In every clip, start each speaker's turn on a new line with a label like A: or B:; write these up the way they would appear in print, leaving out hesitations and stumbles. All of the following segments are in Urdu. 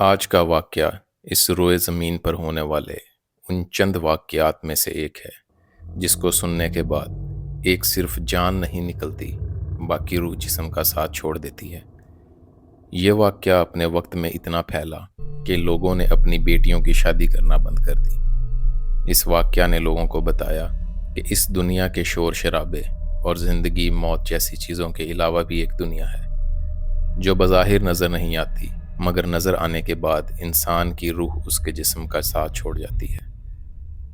A: آج کا واقعہ اس روئے زمین پر ہونے والے ان چند واقعات میں سے ایک ہے جس کو سننے کے بعد ایک صرف جان نہیں نکلتی، باقی روح جسم کا ساتھ چھوڑ دیتی ہے۔ یہ واقعہ اپنے وقت میں اتنا پھیلا کہ لوگوں نے اپنی بیٹیوں کی شادی کرنا بند کر دی۔ اس واقعہ نے لوگوں کو بتایا کہ اس دنیا کے شور شرابے اور زندگی موت جیسی چیزوں کے علاوہ بھی ایک دنیا ہے جو بظاہر نظر نہیں آتی، مگر نظر آنے کے بعد انسان کی روح اس کے جسم کا ساتھ چھوڑ جاتی ہے۔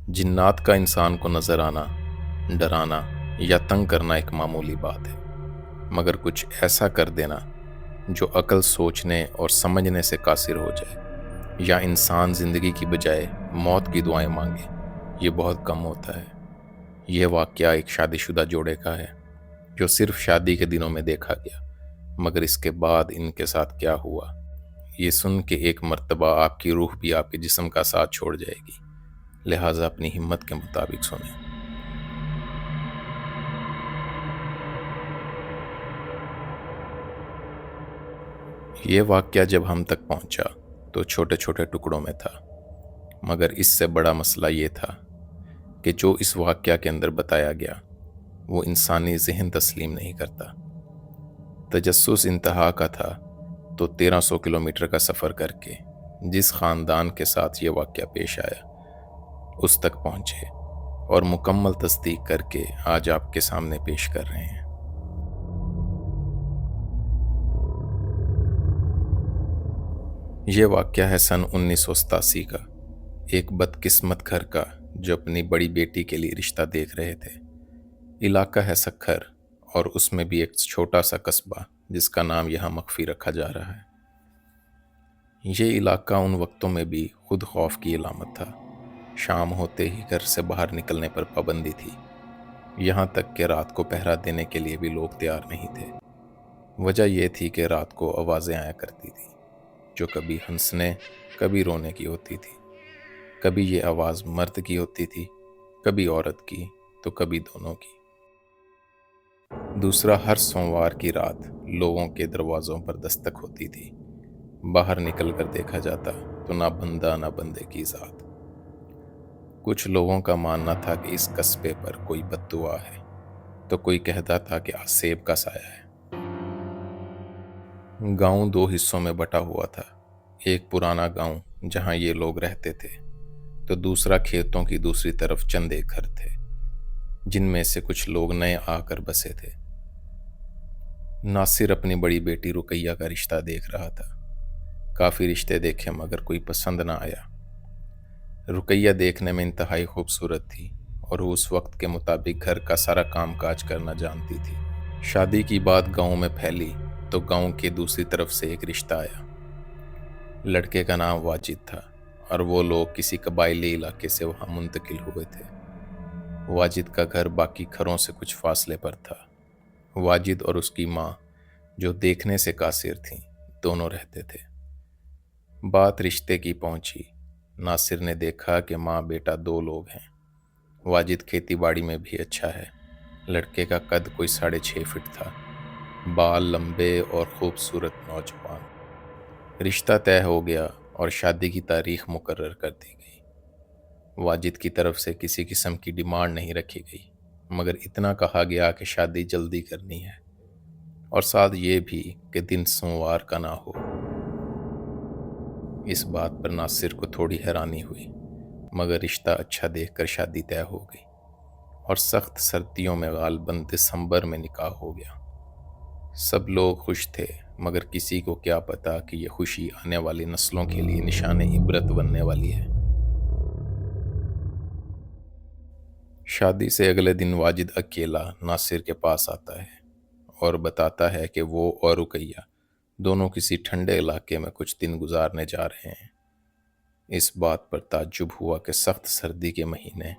A: جنات کا انسان کو نظر آنا، ڈرانا یا تنگ کرنا ایک معمولی بات ہے، مگر کچھ ایسا کر دینا جو عقل سوچنے اور سمجھنے سے قاصر ہو جائے، یا انسان زندگی کی بجائے موت کی دعائیں مانگے، یہ بہت کم ہوتا ہے۔ یہ واقعہ ایک شادی شدہ جوڑے کا ہے جو صرف شادی کے دنوں میں دیکھا گیا، مگر اس کے بعد ان کے ساتھ کیا ہوا یہ سن کے ایک مرتبہ آپ کی روح بھی آپ کے جسم کا ساتھ چھوڑ جائے گی، لہٰذا اپنی ہمت کے مطابق سنیں۔ یہ واقعہ جب ہم تک پہنچا تو چھوٹے چھوٹے ٹکڑوں میں تھا، مگر اس سے بڑا مسئلہ یہ تھا کہ جو اس واقعہ کے اندر بتایا گیا وہ انسانی ذہن تسلیم نہیں کرتا۔ تجسس انتہا کا تھا تو 1300 کلومیٹر کا سفر کر کے جس خاندان کے ساتھ یہ واقعہ پیش آیا اس تک پہنچے اور مکمل تصدیق کر کے آج آپ کے سامنے پیش کر رہے ہیں۔ یہ واقعہ ہے سن 1987 کا، ایک بدقسمت گھر کا جو اپنی بڑی بیٹی کے لیے رشتہ دیکھ رہے تھے۔ علاقہ ہے سکھر، اور اس میں بھی ایک چھوٹا سا قصبہ جس کا نام یہاں مخفی رکھا جا رہا ہے۔ یہ علاقہ ان وقتوں میں بھی خود خوف کی علامت تھا۔ شام ہوتے ہی گھر سے باہر نکلنے پر پابندی تھی، یہاں تک کہ رات کو پہرا دینے کے لیے بھی لوگ تیار نہیں تھے۔ وجہ یہ تھی کہ رات کو آوازیں آیا کرتی تھی جو کبھی ہنسنے کبھی رونے کی ہوتی تھی، کبھی یہ آواز مرد کی ہوتی تھی، کبھی عورت کی، تو کبھی دونوں کی۔ دوسرا، ہر سوموار کی رات لوگوں کے دروازوں پر دستک ہوتی تھی، باہر نکل کر دیکھا جاتا تو نہ بندہ نہ بندے کی ذات۔ کچھ لوگوں کا ماننا تھا کہ اس قصبے پر کوئی بد دعا ہے، تو کوئی کہتا تھا کہ آسیب کا سایہ ہے۔ گاؤں دو حصوں میں بٹا ہوا تھا، ایک پرانا گاؤں جہاں یہ لوگ رہتے تھے، تو دوسرا کھیتوں کی دوسری طرف چند ایک گھر تھے جن میں سے کچھ لوگ نئے آ کر بسے تھے۔ ناصر اپنی بڑی بیٹی رقیہ کا رشتہ دیکھ رہا تھا۔ کافی رشتے دیکھے مگر کوئی پسند نہ آیا۔ رقیہ دیکھنے میں انتہائی خوبصورت تھی اور وہ اس وقت کے مطابق گھر کا سارا کام کاج کرنا جانتی تھی۔ شادی کی بات گاؤں میں پھیلی تو گاؤں کے دوسری طرف سے ایک رشتہ آیا۔ لڑکے کا نام واجد تھا اور وہ لوگ کسی قبائلی علاقے سے وہاں منتقل ہوئے تھے۔ واجد کا گھر باقی گھروں سے کچھ فاصلے پر تھا۔ واجد اور اس کی ماں جو دیکھنے سے قاصر تھیں دونوں رہتے تھے۔ بات رشتے کی پہنچی۔ ناصر نے دیکھا کہ ماں بیٹا دو لوگ ہیں۔ واجد کھیتی باڑی میں بھی اچھا ہے۔ لڑکے کا قد کوئی 6.5 فٹ تھا، بال لمبے اور خوبصورت نوجوان۔ رشتہ طے ہو گیا اور شادی کی تاریخ مقرر کر دی گئی۔ واجد کی طرف سے کسی قسم کی ڈیمانڈ نہیں رکھی گئی، مگر اتنا کہا گیا کہ شادی جلدی کرنی ہے، اور ساتھ یہ بھی کہ دن سوموار کا نہ ہو۔ اس بات پر ناصر کو تھوڑی حیرانی ہوئی، مگر رشتہ اچھا دیکھ کر شادی طے ہو گئی، اور سخت سردیوں میں غالباً دسمبر میں نکاح ہو گیا۔ سب لوگ خوش تھے، مگر کسی کو کیا پتا کہ یہ خوشی آنے والی نسلوں کے لیے نشان عبرت بننے والی ہے۔ شادی سے اگلے دن واجد اکیلا ناصر کے پاس آتا ہے اور بتاتا ہے کہ وہ اور رقیہ دونوں کسی ٹھنڈے علاقے میں کچھ دن گزارنے جا رہے ہیں۔ اس بات پر تعجب ہوا کہ سخت سردی کے مہینے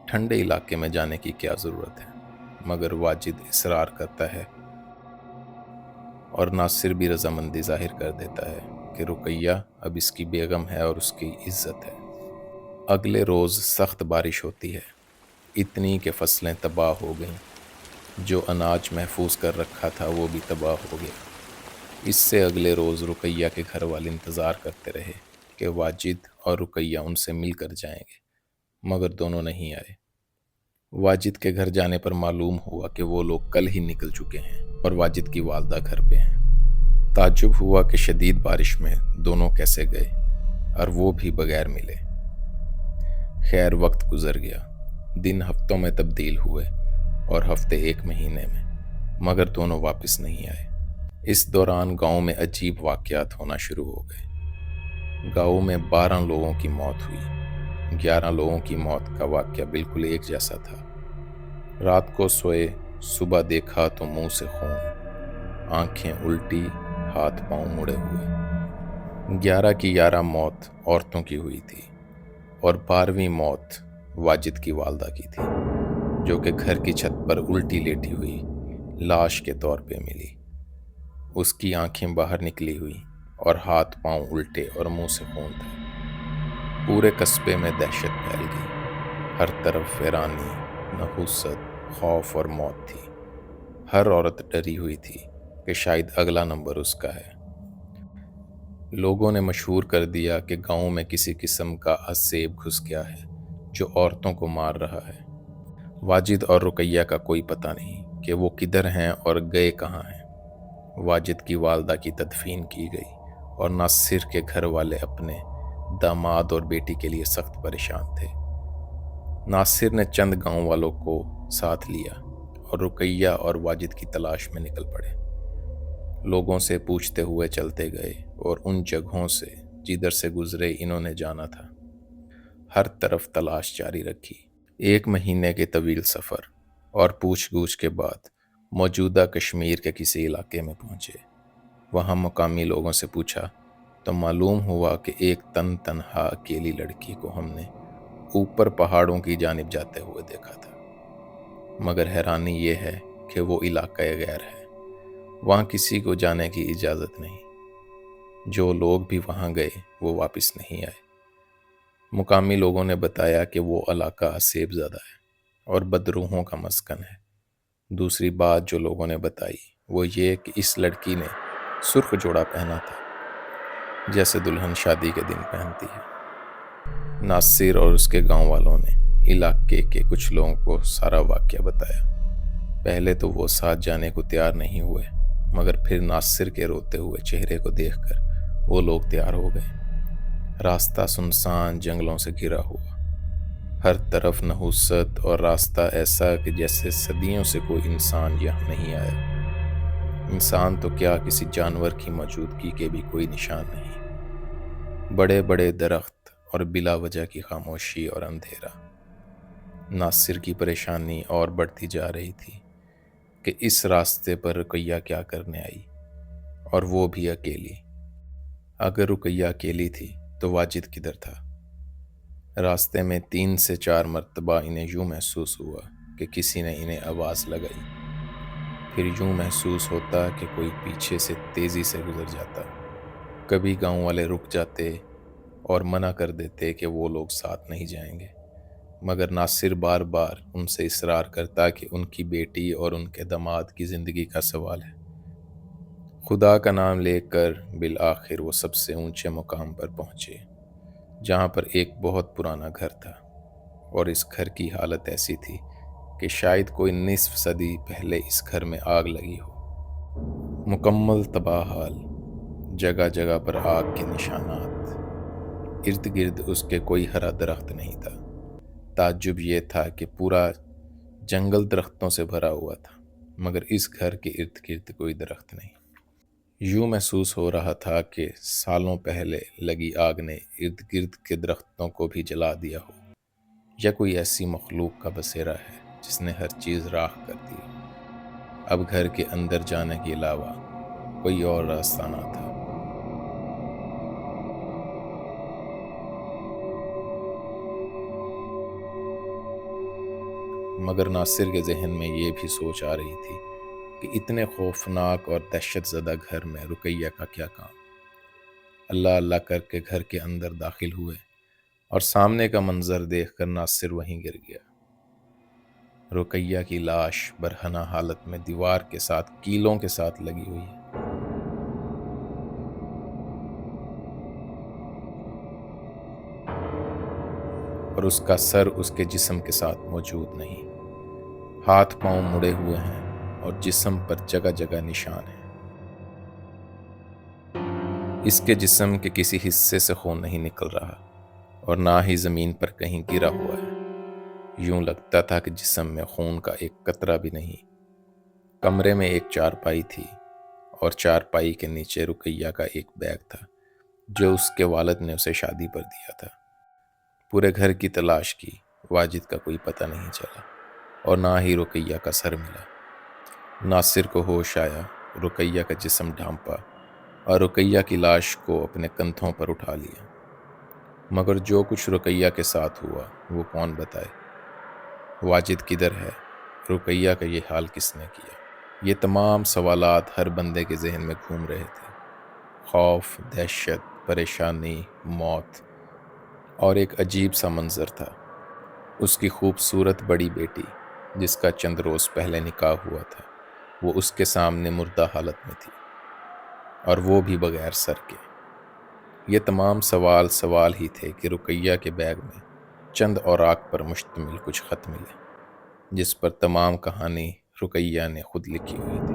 A: ٹھنڈے علاقے میں جانے کی کیا ضرورت ہے، مگر واجد اصرار کرتا ہے اور ناصر بھی رضامندی ظاہر کر دیتا ہے کہ رقیہ اب اس کی بیگم ہے اور اس کی عزت ہے۔ اگلے روز سخت بارش ہوتی ہے، اتنی کہ فصلیں تباہ ہو گئیں، جو اناج محفوظ کر رکھا تھا وہ بھی تباہ ہو گیا۔ اس سے اگلے روز رقیہ کے گھر والے انتظار کرتے رہے کہ واجد اور رقیہ ان سے مل کر جائیں گے، مگر دونوں نہیں آئے۔ واجد کے گھر جانے پر معلوم ہوا کہ وہ لوگ کل ہی نکل چکے ہیں اور واجد کی والدہ گھر پہ ہیں۔ تعجب ہوا کہ شدید بارش میں دونوں کیسے گئے اور وہ بھی بغیر ملے۔ خیر، وقت گزر گیا، دن ہفتوں میں تبدیل ہوئے اور ہفتے ایک مہینے میں، مگر دونوں واپس نہیں آئے۔ اس دوران گاؤں میں عجیب واقعات ہونا شروع ہو گئے۔ گاؤں میں 12 لوگوں کی موت ہوئی۔ 11 لوگوں کی موت کا واقعہ بالکل ایک جیسا تھا۔ رات کو سوئے، صبح دیکھا تو منہ سے خون، آنکھیں الٹی، ہاتھ پاؤں مڑے ہوئے۔ 11 کی 11 موت عورتوں کی ہوئی تھی اور 12ویں موت واجد کی والدہ کی تھی، جو کہ گھر کی چھت پر الٹی لیٹی ہوئی لاش کے طور پہ ملی۔ اس کی آنکھیں باہر نکلی ہوئی اور ہاتھ پاؤں الٹے اور منہ سے خون تھا۔ پورے قصبے میں دہشت پھیل گئی، ہر طرف ویرانی، نحوست، خوف اور موت تھی۔ ہر عورت ڈری ہوئی تھی کہ شاید اگلا نمبر اس کا ہے۔ لوگوں نے مشہور کر دیا کہ گاؤں میں کسی قسم کا عذاب گھس گیا ہے جو عورتوں کو مار رہا ہے۔ واجد اور رقیہ کا کوئی پتہ نہیں کہ وہ کدھر ہیں اور گئے کہاں ہیں۔ واجد کی والدہ کی تدفین کی گئی اور ناصر کے گھر والے اپنے داماد اور بیٹی کے لیے سخت پریشان تھے۔ ناصر نے چند گاؤں والوں کو ساتھ لیا اور رقیہ اور واجد کی تلاش میں نکل پڑے۔ لوگوں سے پوچھتے ہوئے چلتے گئے اور ان جگہوں سے جدھر سے گزرے انہوں نے جانا تھا، ہر طرف تلاش جاری رکھی۔ 1 مہینے کے طویل سفر اور پوچھ گچھ کے بعد موجودہ کشمیر کے کسی علاقے میں پہنچے۔ وہاں مقامی لوگوں سے پوچھا تو معلوم ہوا کہ ایک تنہا اکیلی لڑکی کو ہم نے اوپر پہاڑوں کی جانب جاتے ہوئے دیکھا تھا، مگر حیرانی یہ ہے کہ وہ علاقہ غیر ہے، وہاں کسی کو جانے کی اجازت نہیں۔ جو لوگ بھی وہاں گئے وہ واپس نہیں آئے۔ مقامی لوگوں نے بتایا کہ وہ علاقہ عذاب زدہ ہے اور بدروحوں کا مسکن ہے۔ دوسری بات جو لوگوں نے بتائی وہ یہ کہ اس لڑکی نے سرخ جوڑا پہنا تھا، جیسے دلہن شادی کے دن پہنتی ہے۔ ناصر اور اس کے گاؤں والوں نے علاقے کے کچھ لوگوں کو سارا واقعہ بتایا۔ پہلے تو وہ ساتھ جانے کو تیار نہیں ہوئے، مگر پھر ناصر کے روتے ہوئے چہرے کو دیکھ کر وہ لوگ تیار ہو گئے۔ راستہ سنسان جنگلوں سے گھرا ہوا، ہر طرف نحوست اور راستہ ایسا کہ جیسے صدیوں سے کوئی انسان یہاں نہیں آیا۔ انسان تو کیا، کسی جانور کی موجودگی کے بھی کوئی نشان نہیں۔ بڑے بڑے درخت اور بلا وجہ کی خاموشی اور اندھیرا۔ ناصر کی پریشانی اور بڑھتی جا رہی تھی کہ اس راستے پر رقیہ کیا کرنے آئی، اور وہ بھی اکیلی۔ اگر رقیہ اکیلی تھی تو واجد کدھر تھا؟ راستے میں 3 سے 4 مرتبہ انہیں یوں محسوس ہوا کہ کسی نے انہیں آواز لگائی، پھر یوں محسوس ہوتا کہ کوئی پیچھے سے تیزی سے گزر جاتا۔ کبھی گاؤں والے رک جاتے اور منع کر دیتے کہ وہ لوگ ساتھ نہیں جائیں گے، مگر ناصر بار بار ان سے اصرار کرتا کہ ان کی بیٹی اور ان کے داماد کی زندگی کا سوال ہے۔ خدا کا نام لے کر بالآخر وہ سب سے اونچے مقام پر پہنچے، جہاں پر ایک بہت پرانا گھر تھا، اور اس گھر کی حالت ایسی تھی کہ شاید کوئی نصف صدی پہلے اس گھر میں آگ لگی ہو۔ مکمل تباہ حال، جگہ جگہ پر آگ کے نشانات، ارد گرد اس کے کوئی ہرا درخت نہیں تھا۔ تعجب یہ تھا کہ پورا جنگل درختوں سے بھرا ہوا تھا، مگر اس گھر کے ارد گرد کوئی درخت نہیں۔ یوں محسوس ہو رہا تھا کہ سالوں پہلے لگی آگ نے ارد گرد کے درختوں کو بھی جلا دیا ہو، یا کوئی ایسی مخلوق کا بسیرا ہے جس نے ہر چیز راکھ کر دی ہو۔ اب گھر کے اندر جانے کے علاوہ کوئی اور راستہ نہ تھا۔ مگر ناصر کے ذہن میں یہ بھی سوچ آ رہی تھی کہ اتنے خوفناک اور دہشت زدہ گھر میں رقیہ کا کیا کام۔ اللہ اللہ کر کے گھر کے اندر داخل ہوئے اور سامنے کا منظر دیکھ کر ناصر وہیں گر گیا۔ رقیہ کی لاش برہنہ حالت میں دیوار کے ساتھ کیلوں کے ساتھ لگی ہوئی ہے۔ اور اس کا سر اس کے جسم کے ساتھ موجود نہیں۔ ہاتھ پاؤں مڑے ہوئے ہیں اور جسم پر جگہ جگہ نشان ہیں۔ اس کے جسم کے کسی حصے سے خون نہیں نکل رہا اور نہ ہی زمین پر کہیں گرا ہوا ہے۔ یوں لگتا تھا کہ جسم میں خون کا ایک قطرہ بھی نہیں۔ کمرے میں ایک چارپائی تھی اور چارپائی کے نیچے رقیہ کا ایک بیگ تھا جو اس کے والد نے اسے شادی پر دیا تھا۔ پورے گھر کی تلاش کی، واجد کا کوئی پتہ نہیں چلا اور نہ ہی رقیہ کا سر ملا۔ ناصر کو ہوش آیا، رقیہ کا جسم ڈھانپا اور رقیہ کی لاش کو اپنے کندھوں پر اٹھا لیا۔ مگر جو کچھ رقیہ کے ساتھ ہوا وہ کون بتائے؟ واجد کدھر ہے؟ رقیہ کا یہ حال کس نے کیا؟ یہ تمام سوالات ہر بندے کے ذہن میں گھوم رہے تھے۔ خوف، دہشت، پریشانی، موت اور ایک عجیب سا منظر تھا۔ اس کی خوبصورت بڑی بیٹی جس کا چند روز پہلے نکاح ہوا تھا وہ اس کے سامنے مردہ حالت میں تھی، اور وہ بھی بغیر سر کے۔ یہ تمام سوال ہی تھے کہ رقیہ کے بیگ میں چند اوراق پر مشتمل کچھ خط ملے جس پر تمام کہانی رقیہ نے خود لکھی ہوئی تھی۔